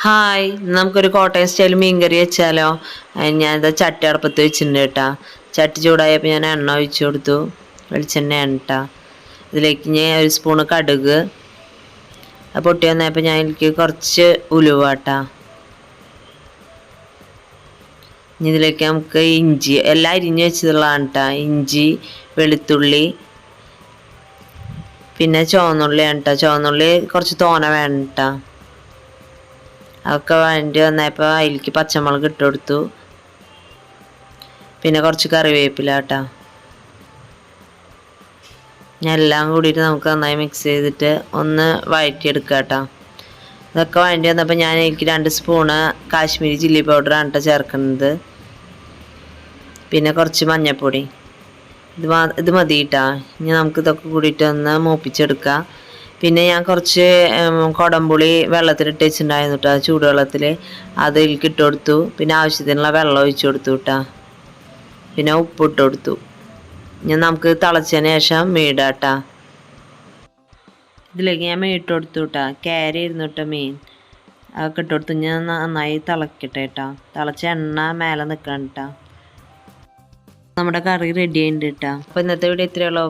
Hi, നമുക്കൊരു Kottayam style മീൻകറി വെച്ചാലോ? ഞാനിത് ചട്ടി അടുപ്പത്ത് വെച്ചിട്ടുണ്ട് കേട്ടാ. ചട്ടി ചൂടായപ്പോൾ ഞാൻ എണ്ണ ഒഴിച്ചു കൊടുത്തു. വെളിച്ചെണ്ണയാണ് കേട്ടാ. ഇതിലേക്ക് ഞാൻ ഒരു സ്പൂണ് കടുക്, പൊട്ടി വന്നപ്പോൾ ഞാൻ ഇതിലേക്ക് കുറച്ച് ഉലുവാട്ടാ. ഇനി ഇതിലേക്ക് നമുക്ക് ഇഞ്ചി എല്ലാം അരിഞ്ഞ് വെച്ചതുള്ളതാണ് കേട്ടാ. ഇഞ്ചി, വെളുത്തുള്ളി, പിന്നെ ചുവന്നുള്ളിയാണ് കേട്ടോ. ചുവന്നുള്ളി കുറച്ച് തോന വേണം കേട്ടാ. അതൊക്കെ വേണ്ടി വന്നപ്പോൾ അതിലേക്ക് പച്ചമുളക് ഇട്ട് കൊടുത്തു. പിന്നെ കുറച്ച് കറിവേപ്പില കേട്ടോ. ഞാൻ എല്ലാം കൂടിയിട്ട് നമുക്ക് നന്നായി മിക്സ് ചെയ്തിട്ട് ഒന്ന് വഴറ്റിയെടുക്കുക കേട്ടോ. ഇതൊക്കെ വേണ്ടി വന്നപ്പോൾ ഞാൻ എനിക്ക് 2 സ്പൂണ് കാശ്മീരി ചില്ലി പൗഡറാണ് കേട്ടോ ചേർക്കുന്നത്. പിന്നെ കുറച്ച് മഞ്ഞൾപ്പൊടി. ഇത് മതി കേട്ടോ. ഇനി നമുക്ക് ഇതൊക്കെ കൂടിയിട്ട് ഒന്ന് മൂപ്പിച്ചെടുക്കാം. പിന്നെ ഞാൻ കുറച്ച് കുടംപുളി വെള്ളത്തിലിട്ട് വെച്ചിട്ടുണ്ടായിരുന്നു കേട്ടോ, ചൂടുവെള്ളത്തിൽ. അതിലേക്ക് ഇട്ട് കൊടുത്തു. പിന്നെ ആവശ്യത്തിനുള്ള വെള്ളം ഒഴിച്ചു കൊടുത്തു കേട്ടോ. പിന്നെ ഉപ്പിട്ട് കൊടുത്തു. ഇനി നമുക്ക് തിളച്ചതിന് ശേഷം മീടാം കേട്ടോ. ഇതിലേക്ക് ഞാൻ മീട്ട് കൊടുത്തു കേട്ടോ. ഇരുന്നു കേട്ടോ മീൻ. അതൊക്കെ ഇട്ട് കൊടുത്തു. ഞാൻ നന്നായി തിളക്കട്ടെ കേട്ടോ. തിളച്ച എണ്ണ മേലെ നിൽക്കണം കേട്ടോ. നമ്മുടെ കറി റെഡി ആയിട്ടുണ്ട് കേട്ടോ. അപ്പോൾ ഇന്നത്തെ വീഡിയോ ഇത്രയുള്ളൂ.